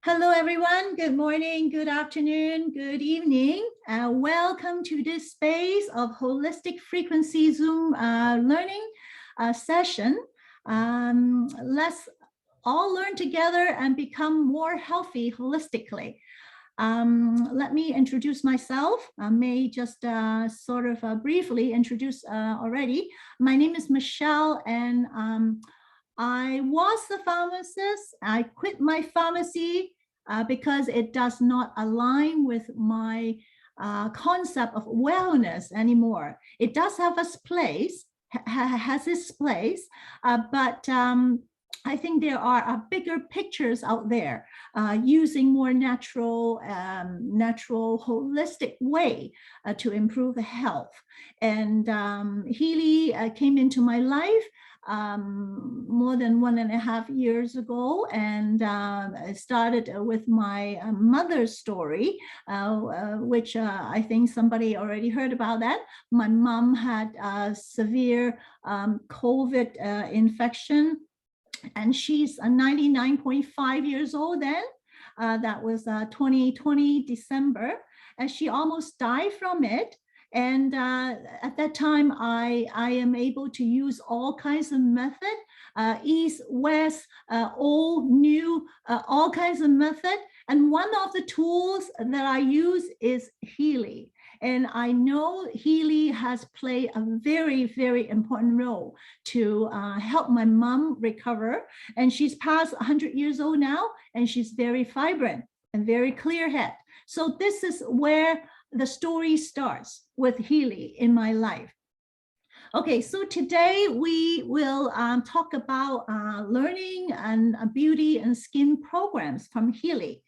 Hello, everyone. Good morning, good afternoon, good evening. Welcome to this space of holistic frequency Zoom learning session. Let's all learn together and become more healthy holistically. Let me introduce myself. I may just briefly introduce already. My name is Michelle, and I was the pharmacist. I quit my pharmacy because it does not align with my concept of wellness anymore. It does have its place, has its place, but I think there are bigger pictures out there using more natural, holistic way to improve health. And Healy came into my life more than 1.5 years ago, and I started with my mother's story, which I think somebody already heard about that. My mom had a severe COVID infection, and she's 99.5 years old then. That was 2020 December, and she almost died from it. And at that time, I am able to use all kinds of method, east, west, old, new, all kinds of method. And one of the tools that I use is Healy. And I know Healy has played a very, very important role to help my mom recover. And she's past 100 years old now, and she's very vibrant and very clear head. So this is where the story starts with Healy in my life. Okay, so today we will talk about learning and beauty and skin programs from Healy.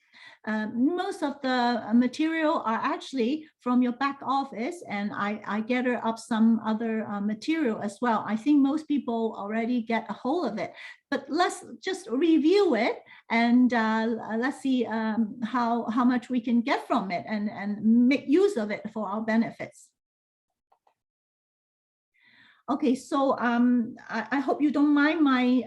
Most of the material are actually from your back office, and I gathered up some other material as well. I think most people already get a hold of it, but let's just review it, and let's see how much we can get from it and make use of it for our benefits. Okay, so I hope you don't mind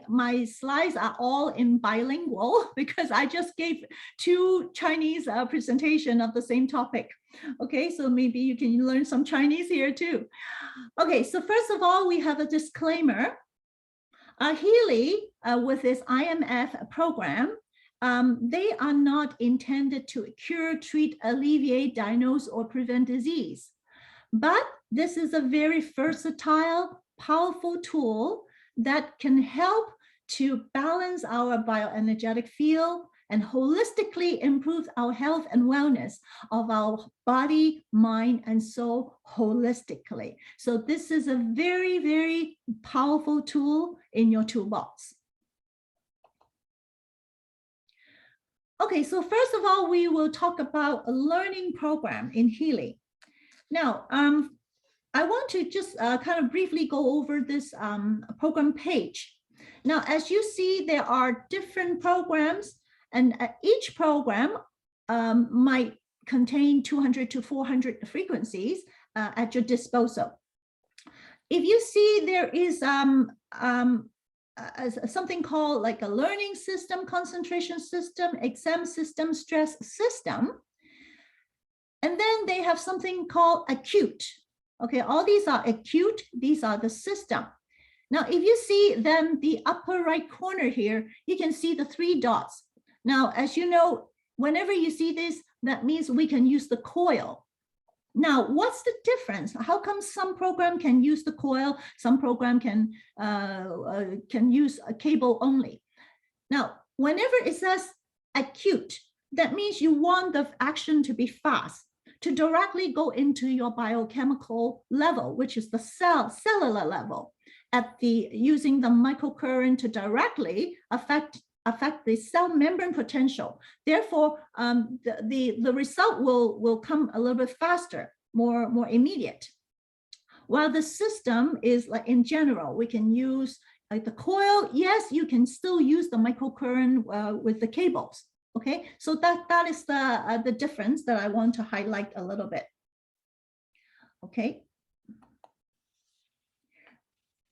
my slides are all in bilingual because I just gave 2 Chinese presentation of the same topic. Okay, so maybe you can learn some Chinese here too. Okay, so first of all, we have a disclaimer. Healy, with this IMF program, they are not intended to cure, treat, alleviate, diagnose, or prevent disease. But this is a very versatile, powerful tool that can help to balance our bioenergetic field and holistically improve our health and wellness of our body, mind, and soul holistically. So this is a very, very powerful tool in your toolbox. Okay, so first of all, we will talk about a learning program in Healy. Now, I want to just kind of briefly go over this program page. Now, as you see, there are different programs, and each program might contain 200 to 400 frequencies at your disposal. If you see, there is something called like a learning system, concentration system, exam system, stress system. And then they have something called acute. Okay, all these are acute. These are the system. Now, if you see then the upper right corner here, you can see the 3 dots. Now, as you know, whenever you see this, that means we can use the coil. Now, what's the difference? How come some program can use the coil, some program can use a cable only? Now, whenever it says acute, that means you want the action to be fast, to directly go into your biochemical level, which is the cellular level, using the microcurrent to directly affect the cell membrane potential. Therefore, the result will come a little bit faster, more immediate. While the system is like in general, we can use like the coil. Yes, you can still use the microcurrent with the cables. Okay, so that is the difference that I want to highlight a little bit. Okay.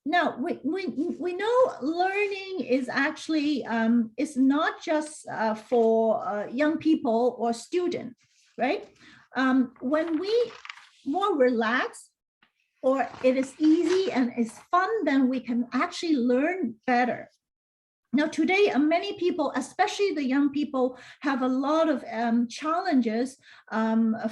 Now, we know learning is actually, it's not just for young people or students, right? When we more relax or it is easy and it's fun, then we can actually learn better. Now, today, many people, especially the young people, have a lot of challenges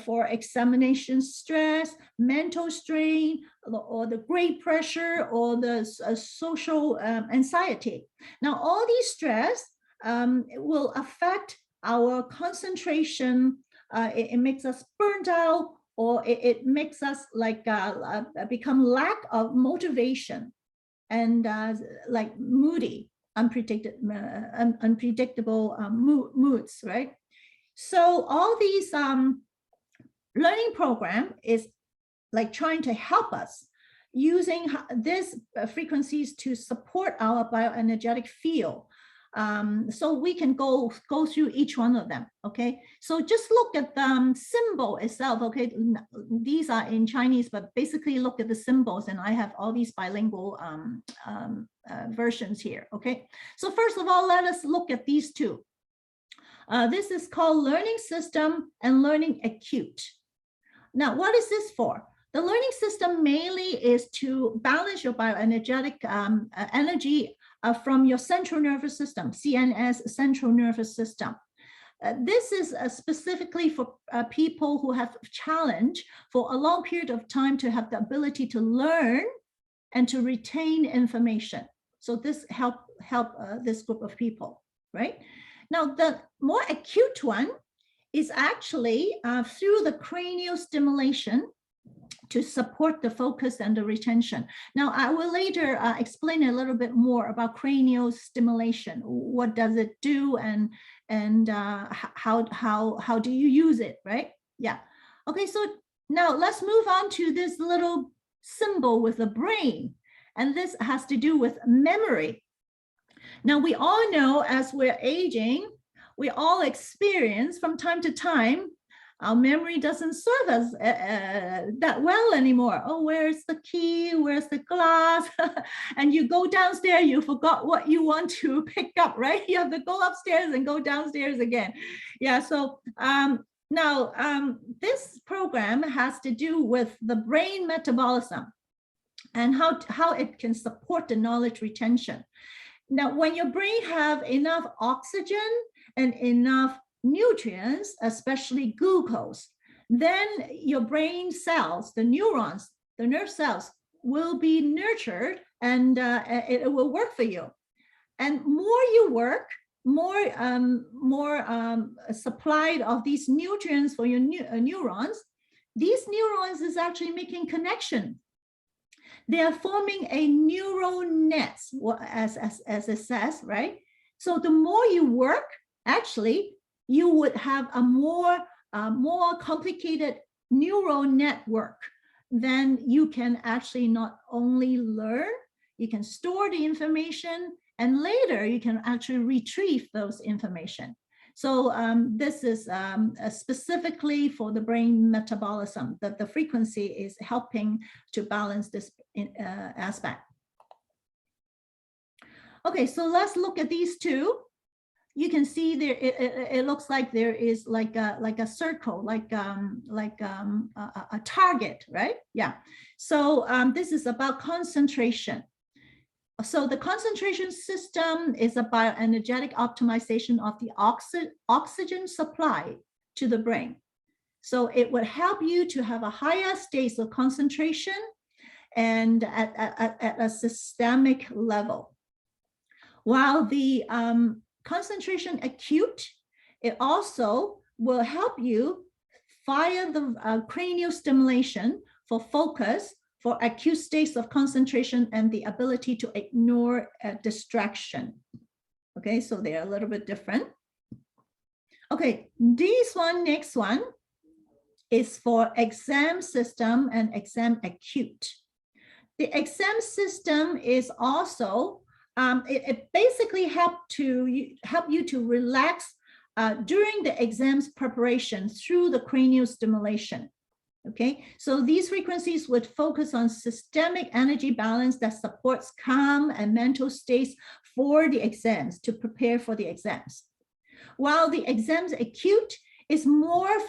for examination stress, mental strain, or the grade pressure, or the social anxiety. Now, all these stress will affect our concentration. It makes us burnt out, or it makes us like become lack of motivation and like moody. Unpredictable moods, right? So all these learning program is like trying to help us using these frequencies to support our bioenergetic field. So we can go through each one of them, okay? So just look at the symbol itself, okay? These are in Chinese, but basically look at the symbols, and I have all these bilingual versions here, okay? So first of all, let us look at these two. This is called learning system and learning acute. Now, what is this for? The learning system mainly is to balance your bioenergetic energy from your central nervous system, CNS, central nervous system. This is specifically for people who have challenge for a long period of time to have the ability to learn and to retain information. So this help this group of people, right? Now, the more acute one is actually through the cranial stimulation to support the focus and the retention. Now, I will later explain a little bit more about cranial stimulation. What does it do, and how do you use it, right? Yeah. Okay, so now let's move on to this little symbol with the brain, and this has to do with memory. Now, we all know as we're aging, we all experience from time to time our memory doesn't serve us that well anymore. Oh, where's the key? Where's the glass? And you go downstairs, you forgot what you want to pick up, right? You have to go upstairs and go downstairs again. Yeah, so now this program has to do with the brain metabolism and how it can support the knowledge retention. Now, when your brain have enough oxygen and enough nutrients, especially glucose, then your brain cells, the neurons, the nerve cells will be nurtured, and it will work for you. And more you work, more supplied of these nutrients for your neurons. These neurons is actually making connection. They are forming a neural net, as it says, right? So the more you work, actually, you would have a more complicated neural network. Then you can actually not only learn, you can store the information, and later you can actually retrieve those information. So this is specifically for the brain metabolism, that the frequency is helping to balance this aspect. Okay, so let's look at these two. You can see there, it looks like there is like a circle, like a target, right? Yeah. So this is about concentration. So the concentration system is a bioenergetic optimization of the oxygen supply to the brain. So it would help you to have a higher state of concentration and at a systemic level. While the concentration acute, it also will help you via the cranial stimulation for focus, for acute states of concentration, and the ability to ignore a distraction. Okay, so they're a little bit different. Okay, next one is for exam system and exam acute. The exam system is also, it basically help you to relax during the exams preparation through the cranial stimulation. Okay, so these frequencies would focus on systemic energy balance that supports calm and mental states for the exams, to prepare for the exams. While the exams acute is more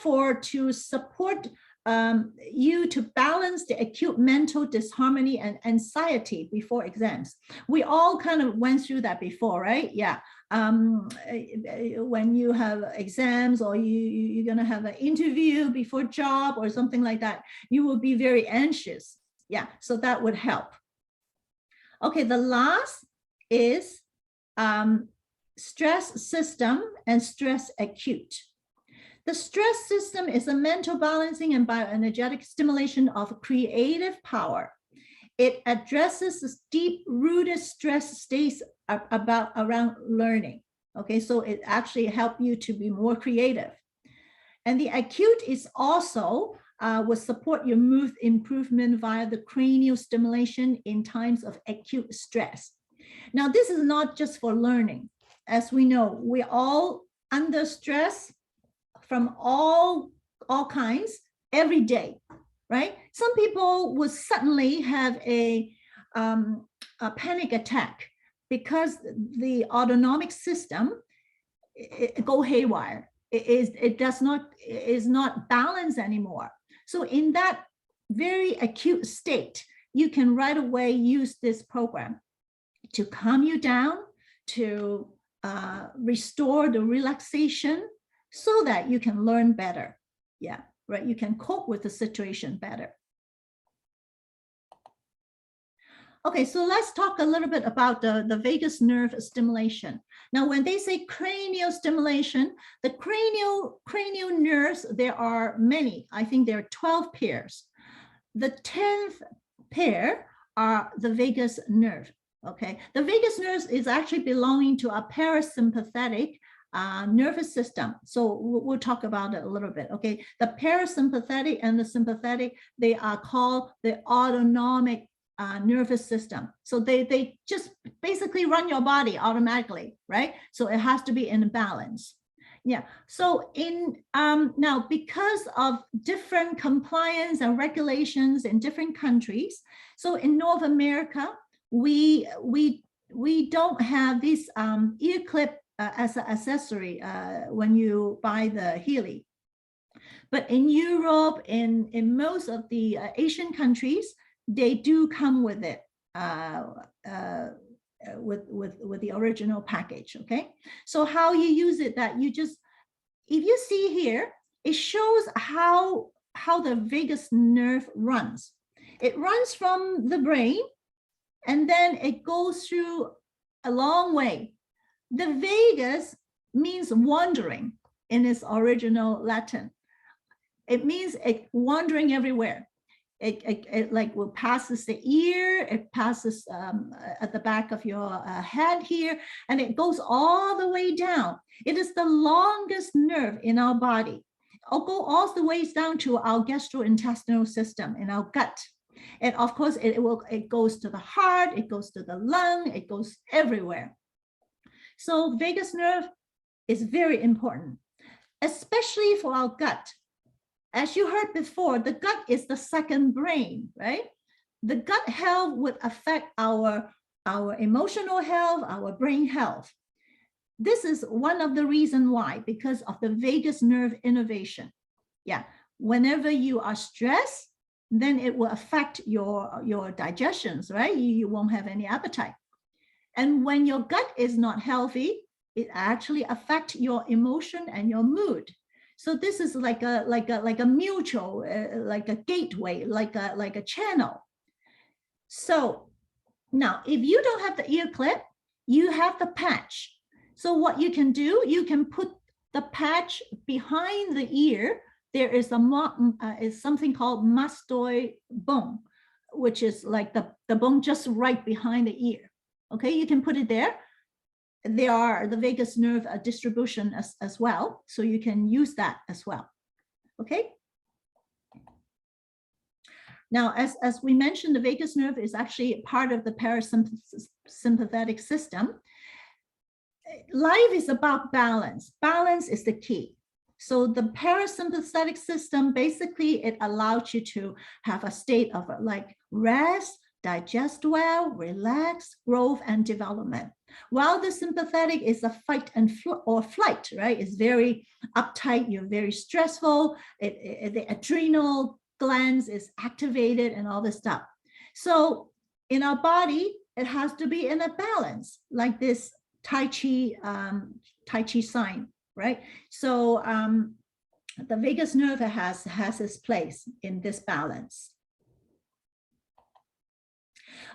to support you to balance the acute mental disharmony and anxiety before exams. We all kind of went through that before, right? Yeah. When you have exams, or you're going to have an interview before job or something like that, you will be very anxious. Yeah, so that would help. Okay, the last is stress system and stress acute. The stress system is a mental balancing and bioenergetic stimulation of creative power. It addresses the deep-rooted stress states around learning. Okay, so it actually helps you to be more creative. And the acute is also will support your mood improvement via the cranial stimulation in times of acute stress. Now, this is not just for learning. As we know, we're all under stress from all kinds every day, right? Some people will suddenly have a panic attack because the autonomic system go haywire. It is not balanced anymore. So in that very acute state, you can right away use this program to calm you down, to restore the relaxation, so that you can learn better. Yeah, right. You can cope with the situation better. Okay, so let's talk a little bit about the vagus nerve stimulation. Now, when they say cranial stimulation, the cranial nerves, there are many. I think there are 12 pairs. The 10th pair are the vagus nerve. Okay, the vagus nerve is actually belonging to a parasympathetic nervous system. So we'll talk about it a little bit. Okay, the parasympathetic and the sympathetic, they are called the autonomic nervous system. So they just basically run your body automatically, right? So it has to be in balance. Yeah. So in now, because of different compliance and regulations in different countries, so in North America, we don't have this ear clip as an accessory when you buy the Healy. But in Europe, in most of the Asian countries, they do come with it, with the original package. Okay, so how you use it, that you just, if you see here, it shows how the vagus nerve runs. It runs from the brain, and then it goes through a long way. The vagus means wandering in its original Latin. It means it wandering everywhere. It like will passes the ear, it passes at the back of your head here, and it goes all the way down. It is the longest nerve in our body. It'll go all the way down to our gastrointestinal system in our gut. And of course, it goes to the heart, it goes to the lung, it goes everywhere. So vagus nerve is very important, especially for our gut. As you heard before, the gut is the second brain, right? The gut health would affect our emotional health, our brain health. This is one of the reasons why, because of the vagus nerve innervation. Yeah, whenever you are stressed, then it will affect your digestions, right? You won't have any appetite. And when your gut is not healthy, it actually affects your emotion and your mood. So this is like a mutual, like a gateway, like a channel. So now, if you don't have the ear clip, you have the patch. So what you can do, you can put the patch behind the ear. There is something called mastoid bone, which is like the bone just right behind the ear. Okay, you can put it there. There are the vagus nerve distribution as well, so you can use that as well. Okay. Now, as we mentioned, the vagus nerve is actually part of the parasympathetic system. Life is about balance. Balance is the key. So the parasympathetic system, basically, it allows you to have a state of like rest, digest well, relax, growth, and development. While the sympathetic is a fight and or flight, right? It's very uptight, you're very stressful, the adrenal glands is activated and all this stuff. So in our body, it has to be in a balance, like this Tai Chi sign, right? So the vagus nerve has its place in this balance.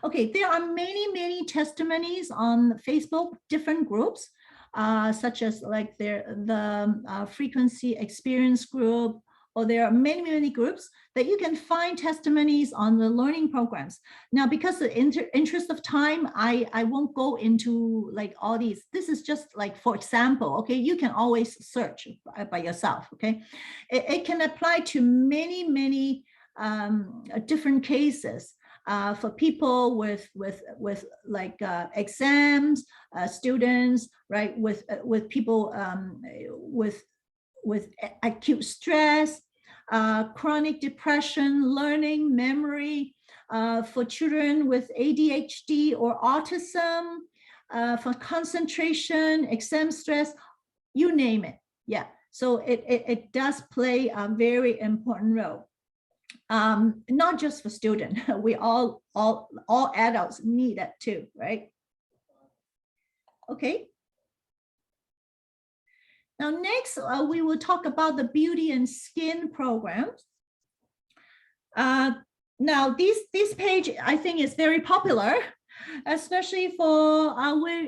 Okay, there are many testimonies on Facebook, different groups, such as like the frequency experience group, or there are many groups that you can find testimonies on the learning programs. Now, because of the interest of time, I won't go into like all these. This is just like, for example, okay, you can always search by yourself, okay? It can apply to many different cases. For people with like exams, students, right? With people with acute stress, chronic depression, learning, memory, for children with ADHD or autism, for concentration, exam stress, you name it. Yeah, so it does play a very important role. Not just for students, we all adults need it too, right? Okay. Now, next, we will talk about the beauty and skin programs. Now, this page, I think, is very popular, especially for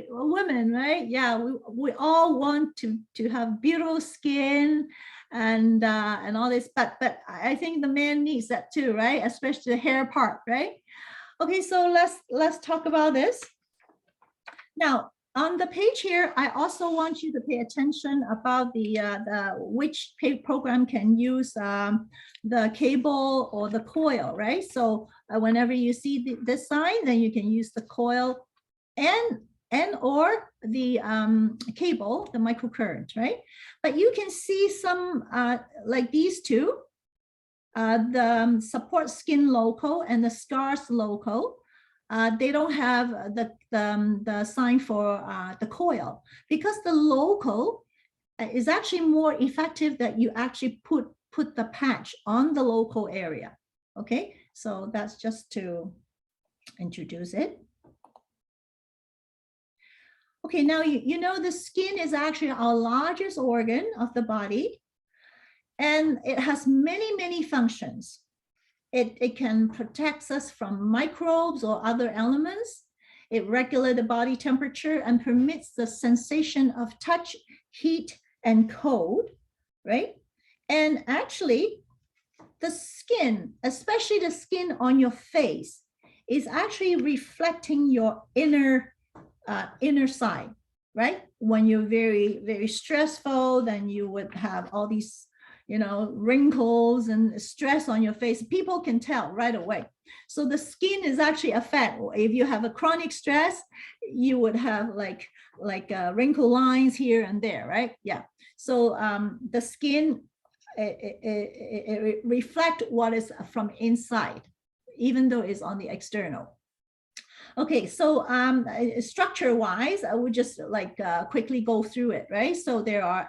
women, right? Yeah, we all want to have beautiful skin and all this, but I think the man needs that too, right? Especially the hair part, right? Okay, so let's talk about this. Now, on the page here, I also want you to pay attention about the which program can use the cable or the coil, right? So whenever you see this sign, then you can use the coil and or the cable, the microcurrent, right? But you can see some like these two, the support skin local and the scars local. They don't have the sign for the coil, because the local is actually more effective that you actually put the patch on the local area. Okay, so that's just to introduce it. Okay, now you know the skin is actually our largest organ of the body, and it has many functions. It can protect us from microbes or other elements. It regulates the body temperature and permits the sensation of touch, heat, and cold, right? And actually, the skin, especially the skin on your face, is actually reflecting your inner side, right? When you're very stressful, then you would have all these, you know, wrinkles and stress on your face. People can tell right away. So the skin is actually affected. If you have a chronic stress, you would have like wrinkle lines here and there, right? Yeah. So the skin, it reflects what is from inside, even though it's on the external. Okay, so structure-wise, I would just like quickly go through it, right? So there are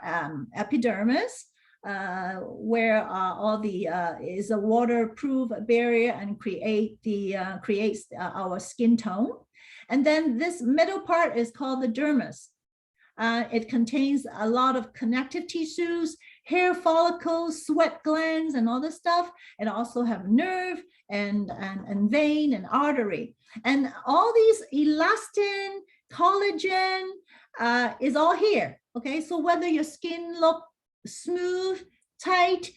epidermis, where all the is a waterproof barrier and creates our skin tone. And then this middle part is called the dermis. It contains a lot of connective tissues, hair follicles, sweat glands, and all this stuff. It also have nerve and vein and artery. And all these elastin, collagen is all here. Okay, so whether your skin look smooth, tight,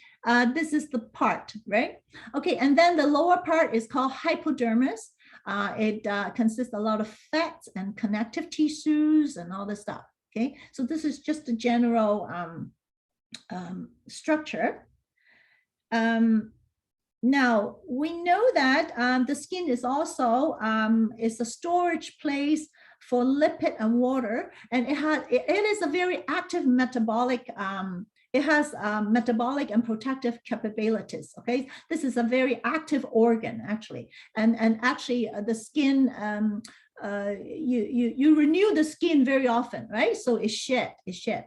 this is the part, right? Okay, and then the lower part is called hypodermis. It consists a lot of fats and connective tissues and all this stuff. Okay, so this is just a general structure. Now, we know that the skin is also is a storage place for lipid and water, and it is a very active metabolic it has metabolic and protective capabilities. Okay, this is a very active organ actually, and actually the skin, you renew the skin very often, right? So it's shed,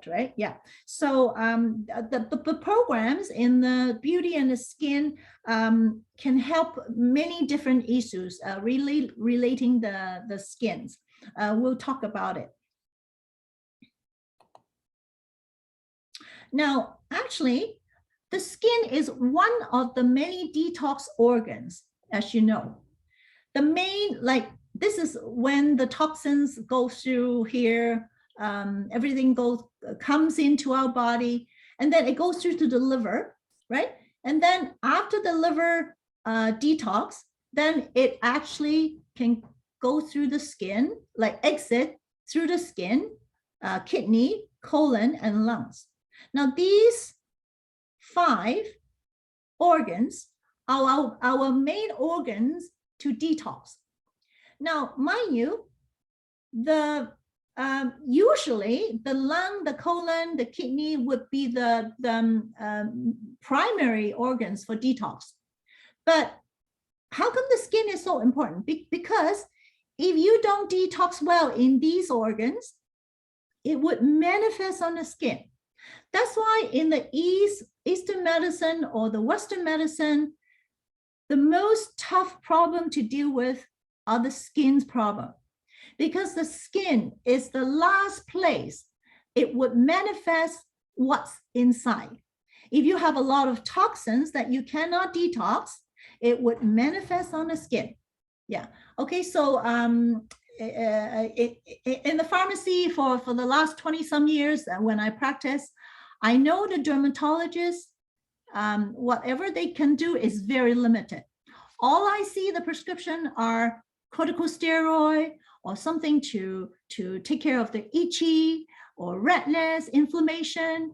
right? Yeah. So the programs in the beauty and the skin can help many different issues relating the skins. We'll talk about it. Now, actually, the skin is one of the many detox organs, as you know. The main, like, this is when the toxins go through here, everything comes into our body, and then it goes through to the liver, right? And then after the liver detox, then it actually can go through the skin, like exit through the skin, kidney, colon, and lungs. Now, these 5 organs are our main organs to detox. Now, mind you, usually the lung, the colon, the kidney would be the primary organs for detox. But how come the skin is so important? Because if you don't detox well in these organs, it would manifest on the skin. That's why in the Eastern medicine or the Western medicine, the most tough problem to deal with are the skin's problem, because the skin is the last place it would manifest what's inside. If you have a lot of toxins that you cannot detox, it would manifest on the skin. Yeah. Okay. So in the pharmacy for the last 20 some years when I practice, I know the dermatologists, whatever they can do is very limited. All I see the prescription are corticosteroid or something to take care of the itchy or redness, inflammation.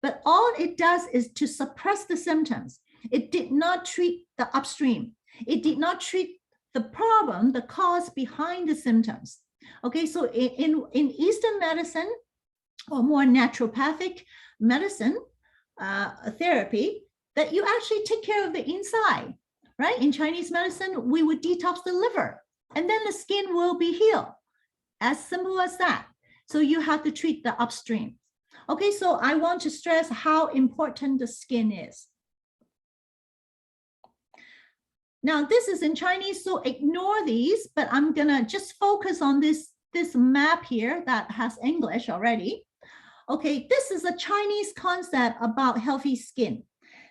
But all it does is to suppress the symptoms. It did not treat the upstream. It did not treat the problem, the cause behind the symptoms. Okay, so in Eastern medicine or more naturopathic medicine therapy, that you actually take care of the inside, right? In Chinese medicine, we would detox the liver and then the skin will be healed. As simple as that. So you have to treat the upstream. Okay, so I want to stress how important the skin is. Now, this is in Chinese, so ignore these, but I'm gonna just focus on this map here that has English already. Okay, this is a Chinese concept about healthy skin.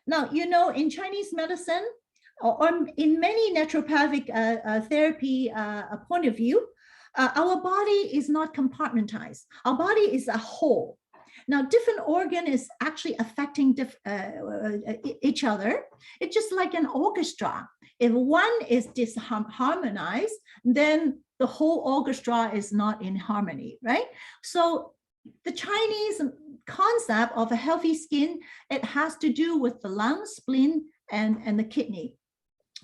Now, you know, in Chinese medicine, or in many naturopathic therapy point of view, our body is not compartmentized. Our body is a whole. Now, different organ is actually affecting each other. It's just like an orchestra. If one is disharmonized, then the whole orchestra is not in harmony, right? So the Chinese concept of a healthy skin, it has to do with the lung, spleen, and the kidney.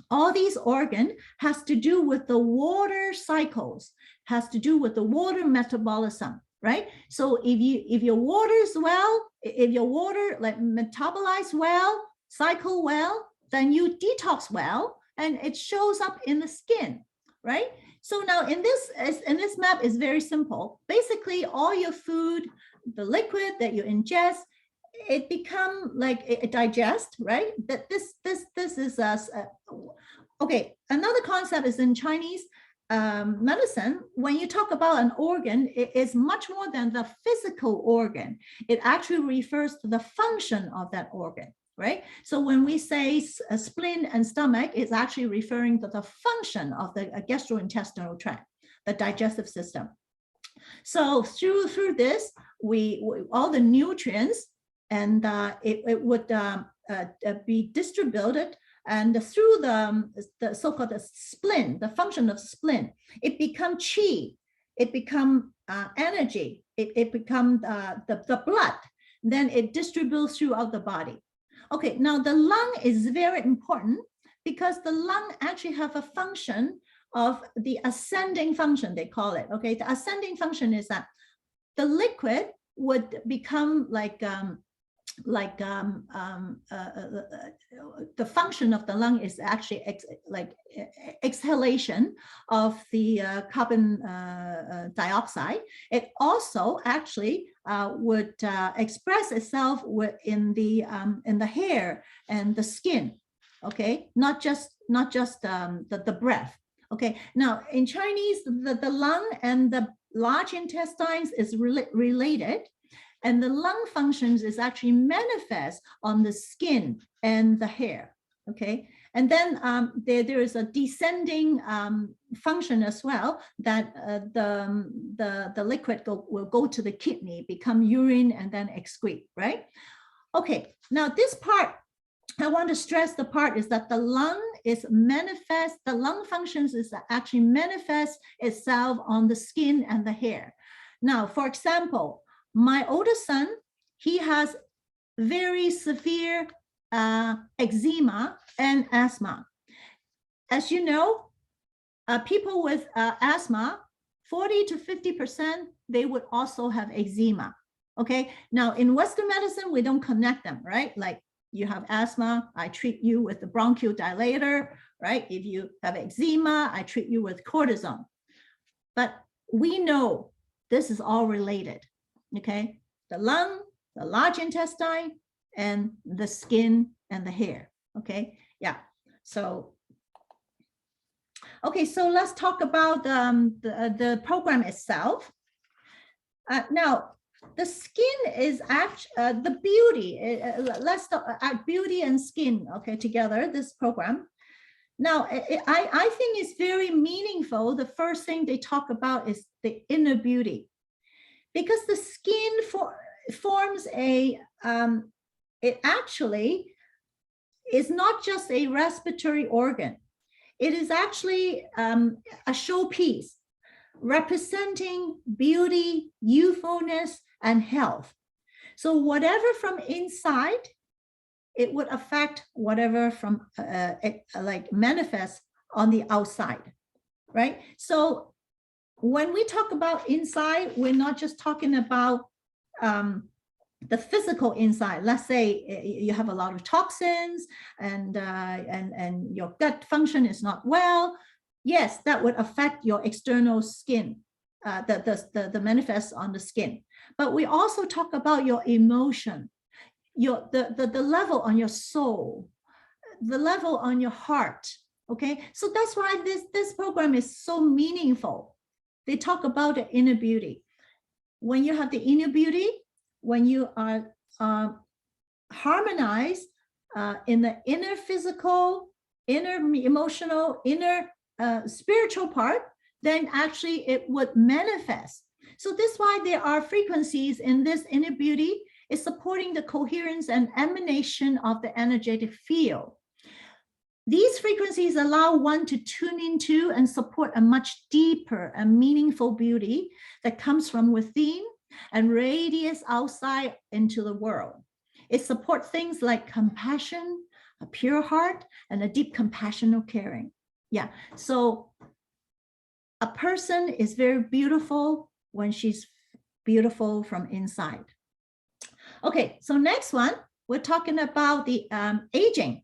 All these organs has to do with the water cycles, has to do with the water metabolism, right? So if your water is well, if your water like metabolize well, cycle well, then you detox well, and it shows up in the skin, right? So now in this map is very simple. Basically, all your food, the liquid that you ingest, it become like it digests, right? That this is okay. Another concept is in Chinese medicine. When you talk about an organ, it is much more than the physical organ. It actually refers to the function of that organ, right? So when we say spleen and stomach, it's actually referring to the function of the gastrointestinal tract, the digestive system. So through this, we all the nutrients, and it would be distributed, and through the so-called the spleen, the function of spleen, it become qi, it become energy, it become the blood, then it distributes throughout the body. Okay, now the lung is very important because the lung actually have a function of the ascending function, they call it. Okay, the ascending function is that the liquid would become like the function of the lung is actually exhalation of the carbon dioxide. It also actually would express itself in the hair and the skin. Okay, not just the breath. Okay, now in Chinese, the lung and the large intestines is related. And the lung functions is actually manifest on the skin and the hair, okay? And then there is a descending function as well, that the liquid will go to the kidney, become urine, and then excrete, right? Okay, now this part, I want to stress the part is that the lung is manifest, the lung functions is actually manifest itself on the skin and the hair. Now, for example, my oldest son, he has very severe eczema and asthma. As you know, people with asthma, 40 to 50%, they would also have eczema. Okay, now in Western medicine, we don't connect them, right? Like you have asthma, I treat you with the bronchodilator, right? If you have eczema, I treat you with cortisone. But we know this is all related. Okay, the lung, the large intestine, and the skin and the hair. Okay, yeah. So, okay, so let's talk about the program itself. Now, the skin is actually the beauty. Let's talk beauty and skin. Okay, together this program. Now, I think it's very meaningful. The first thing they talk about is the inner beauty. Because the skin forms it actually is not just a respiratory organ. It is actually a showpiece representing beauty, youthfulness, and health. So whatever from inside, it would affect whatever from like manifests on the outside, right? So when we talk about inside, we're not just talking about the physical inside. Let's say you have a lot of toxins and your gut function is not well. Yes, that would affect your external skin, the manifest on the skin. But we also talk about your emotion, the level on your soul, the level on your heart. Okay, so that's why this program is so meaningful. They talk about the inner beauty. When you have the inner beauty, when you are harmonized in the inner physical, inner emotional, inner spiritual part, then actually it would manifest. So this is why there are frequencies in this inner beauty is supporting the coherence and emanation of the energetic field. These frequencies allow one to tune into and support a much deeper and meaningful beauty that comes from within and radiates outside into the world. It supports things like compassion, a pure heart, and a deep compassion or caring. Yeah, so a person is very beautiful when she's beautiful from inside. Okay, so next one, we're talking about the aging.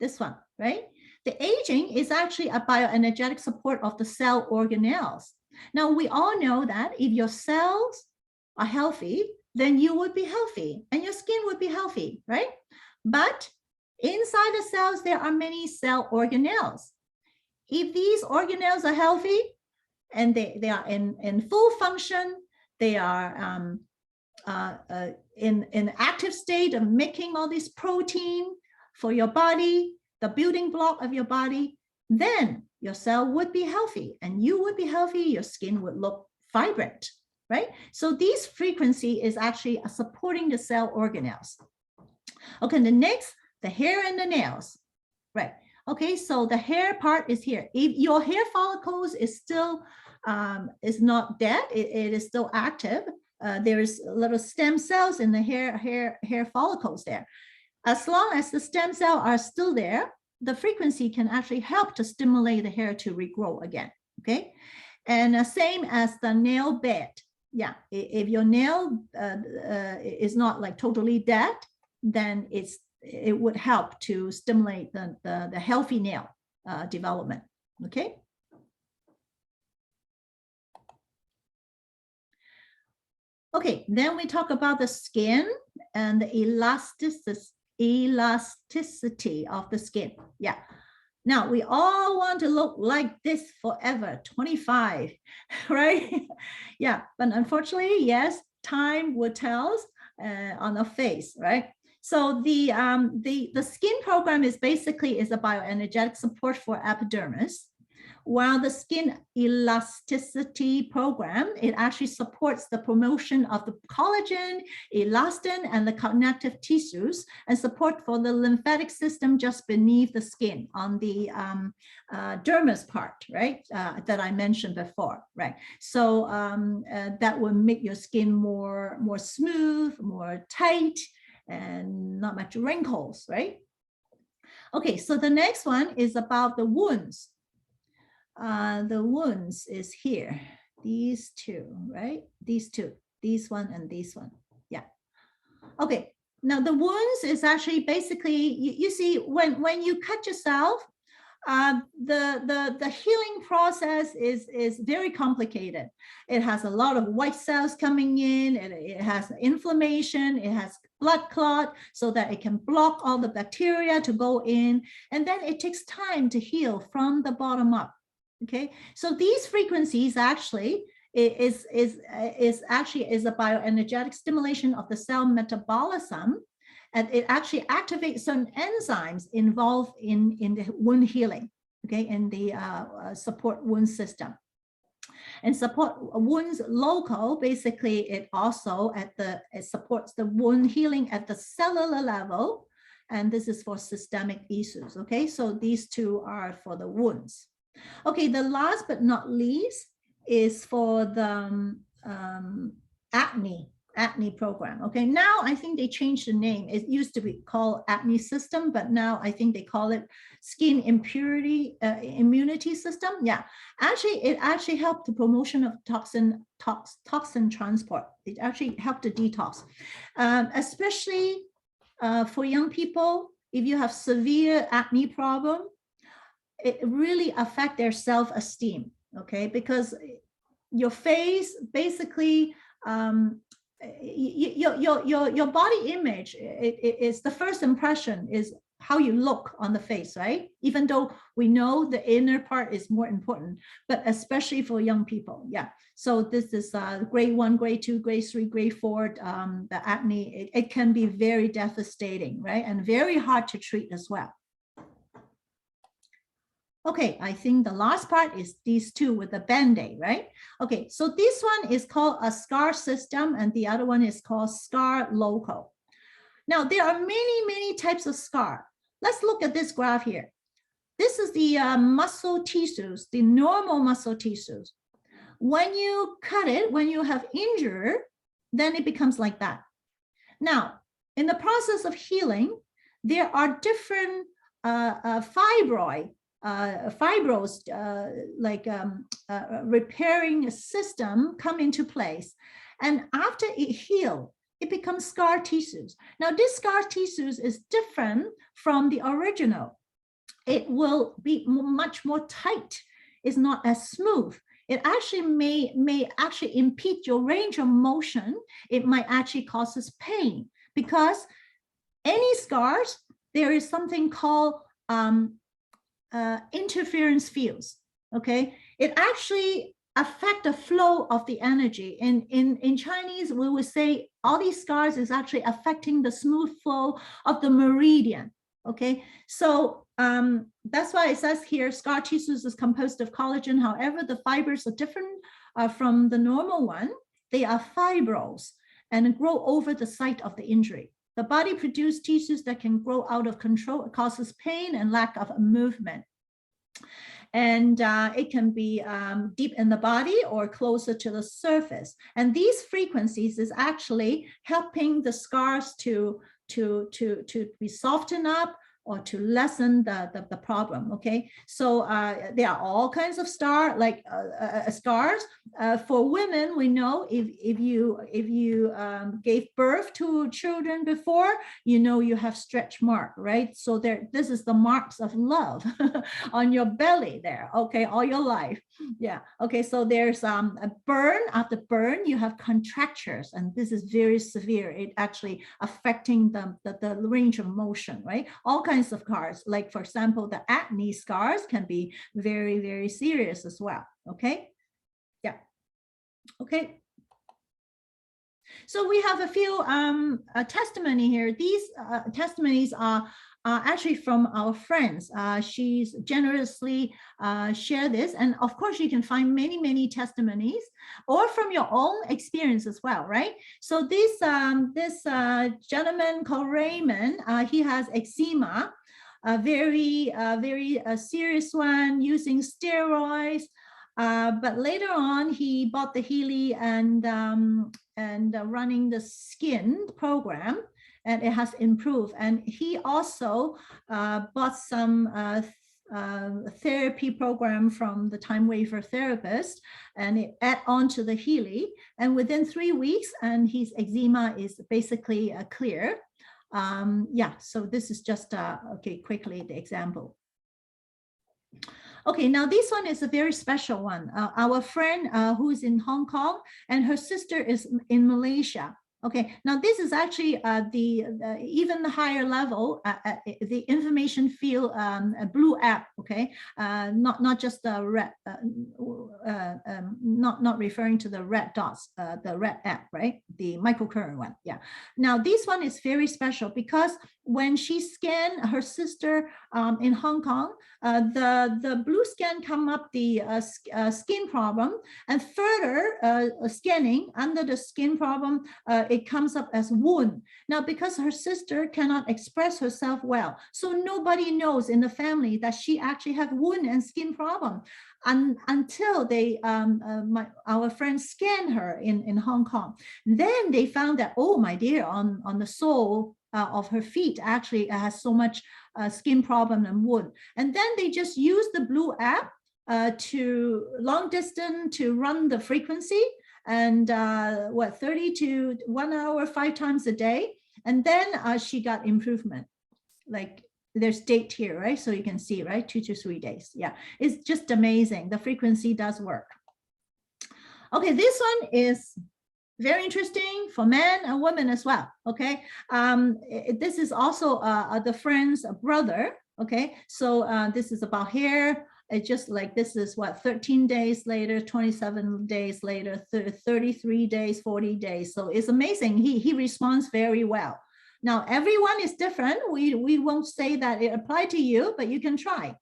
This one, right? The aging is actually a bioenergetic support of the cell organelles. Now, we all know that if your cells are healthy, then you would be healthy and your skin would be healthy, right? But inside the cells, there are many cell organelles. If these organelles are healthy and they are in full function, they are in active state of making all this protein for your body, the building block of your body, then your cell would be healthy and you would be healthy, your skin would look vibrant, right? So this frequency is actually supporting the cell organelles. Okay, the next, the hair and the nails, right? Okay, so the hair part is here. If your hair follicles is still, is not dead, it is still active, there is little stem cells in the hair follicles there. As long as the stem cells are still there, the frequency can actually help to stimulate the hair to regrow again, okay? And same as the nail bed. Yeah, if your nail is not like totally dead, then it would help to stimulate the healthy nail development. Okay. Okay, then we talk about the skin and the elasticity of the skin. Yeah. Now, we all want to look like this forever, 25, right? Yeah, but unfortunately, yes, time will tell on the face, right? So the skin program is basically a bioenergetic support for epidermis, while the skin elasticity program, it actually supports the promotion of the collagen, elastin, and the connective tissues, and support for the lymphatic system just beneath the skin on the dermis part, right? That I mentioned before, right? So that will make your skin more smooth, more tight, and not much wrinkles, right? Okay, so the next one is about the wounds. The wounds is here, these two, right? These two, this one and this one. Yeah. Okay. Now the wounds is actually basically, you see when you cut yourself, the healing process is very complicated. It has a lot of white cells coming in, it has inflammation, it has blood clot, so that it can block all the bacteria to go in, and then it takes time to heal from the bottom up. Okay, so these frequencies actually is a bioenergetic stimulation of the cell metabolism, and it actually activates certain enzymes involved in the wound healing. Okay, in the support wound system. And support wounds local, basically it also it supports the wound healing at the cellular level, and this is for systemic issues. Okay, so these two are for the wounds. Okay, the last but not least is for the acne program. Okay, now I think they changed the name. It used to be called acne system, but now I think they call it skin immunity system. Yeah, actually, it actually helped the promotion of toxin transport. It actually helped the detox, especially for young people. If you have severe acne problem, it really affects their self-esteem, okay? Because your face, basically, your body image, it is the first impression is how you look on the face, right? Even though we know the inner part is more important, but especially for young people, yeah. So this is grade 1, grade 2, grade 3, grade 4, the acne, it can be very devastating, right? And very hard to treat as well. Okay, I think the last part is these two with the Band-Aid, right? Okay, so this one is called a scar system, and the other one is called scar local. Now, there are many types of scar. Let's look at this graph here. This is the muscle tissues, the normal muscle tissues. When you cut it, when you have injured, then it becomes like that. Now, in the process of healing, there are different fibrous repairing system come into place, and after it heals, it becomes scar tissues. Now this scar tissues is different from the original. It will be much more tight. It's not as smooth. It actually may actually impede your range of motion. It might actually causes pain, because any scars, there is something called interference fields. Okay, it actually affect the flow of the energy. In Chinese, we would say all these scars is actually affecting the smooth flow of the meridian. Okay, so that's why it says here scar tissues is composed of collagen. However, the fibers are different from the normal one. They are fibrous and grow over the site of the injury. The body produces tissues that can grow out of control. It causes pain and lack of movement. And it can be deep in the body or closer to the surface. And these frequencies is actually helping the scars to be softened up, or to lessen the problem. Okay, so there are all kinds of scars. For women, we know if you gave birth to children before, you know you have stretch mark, right? So this is the marks of love on your belly there. Okay, all your life. Yeah. Okay, so there's a burn. After burn, you have contractures, and this is very severe. It actually affecting the range of motion, right? All kinds of scars, like for example, the acne scars can be very, very serious as well. Okay. Yeah. Okay. So we have a few testimony here. These testimonies are actually from our friends. She's generously shared this, and of course you can find many, many testimonies, or from your own experience as well, right? So this gentleman called Raymond, he has eczema, a very serious one, using steroids. But later on, he bought the Healy and running the skin program, and it has improved. And he also bought some therapy program from the time waver therapist, and it add on to the Healy. And within 3 weeks, and his eczema is basically clear. Yeah, so this is just okay, quickly the example. Okay, now this one is a very special one. Our friend who is in Hong Kong, and her sister is in Malaysia. Okay, now this is actually the even higher level, the information field blue app. Okay, not just the red, not referring to the red dots, the red app, right? The microcurrent one. Yeah. Now this one is very special because when she scanned her sister in Hong Kong, the blue scan come up the skin problem, and further scanning under the skin problem, it comes up as wound. Now, because her sister cannot express herself well, so nobody knows in the family that she actually have wound and skin problem. Until they our friends scanned her in Hong Kong. Then they found that, oh my dear, on the sole of her feet actually has so much skin problem and wound. And then they just use the blue app to long distance to run the frequency, and 30 to 1 hour 5 times a day. And then she got improvement. Like there's date here, right? So you can see, right? 2 to 3 days. Yeah, it's just amazing. The frequency does work. Okay, this one is very interesting for men and women as well. Okay, this is also the friend's brother. Okay, so this is about hair. It's just like this is what 13 days later, 27 days later, 33 days, 40 days. So it's amazing. He responds very well. Now everyone is different. We won't say that it applied to you, but you can try.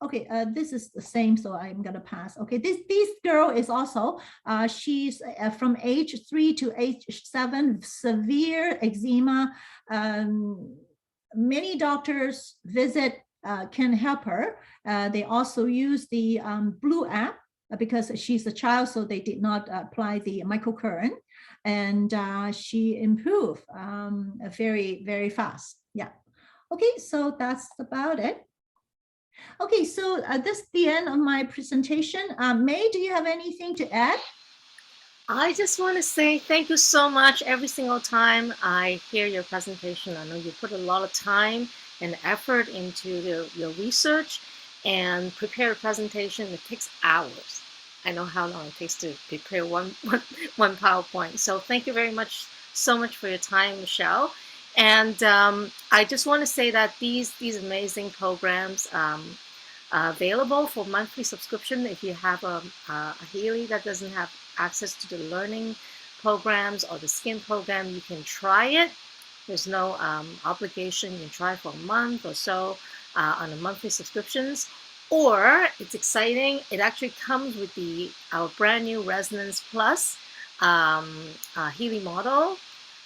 Okay, this is the same, so I'm gonna pass. Okay, this girl is also, she's from age 3 to age 7, severe eczema. Many doctors visit can help her. They also use the blue app because she's a child, so they did not apply the microcurrent, and she improved very, very fast. Yeah. Okay, so that's about it. Okay, so this is the end of my presentation. May, do you have anything to add? I just want to say thank you so much. Every single time I hear your presentation, I know you put a lot of time and effort into your research and prepare a presentation. It takes hours. I know how long it takes to prepare one PowerPoint. So thank you very much, so much for your time, Michelle. And I just want to say that these amazing programs are available for monthly subscription. If you have a Healy that doesn't have access to the learning programs or the skin program, you can try it. There's no obligation. You can try for a month or so on a monthly subscriptions. Or it's exciting. It actually comes with our brand new Resonance Plus Healy model.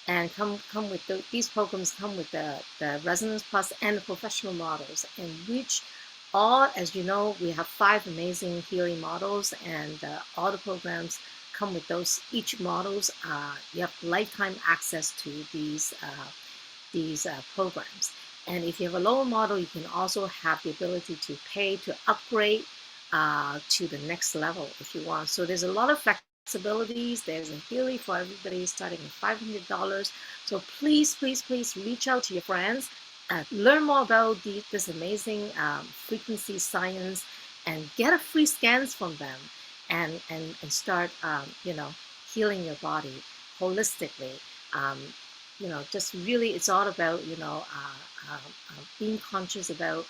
And come with these programs come with the Resonance Plus and the professional models, in which all, as you know, we have 5 amazing Healy models, and all the programs come with those. Each models, you have lifetime access to these programs. And if you have a lower model, you can also have the ability to pay to upgrade to the next level if you want. So there's a lot of flexibilities. There's a Healy for everybody starting at $500. So please, please, please reach out to your friends, learn more about this amazing frequency science, and get a free scans from them, and start healing your body holistically. Um, just really, it's all about being conscious about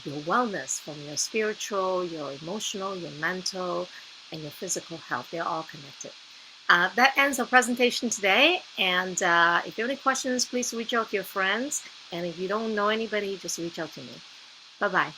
your wellness, from your spiritual, your emotional, your mental, and your physical health. They're all connected. That ends our presentation today. And if you have any questions, please reach out to your friends. And if you don't know anybody, just reach out to me. Bye-bye.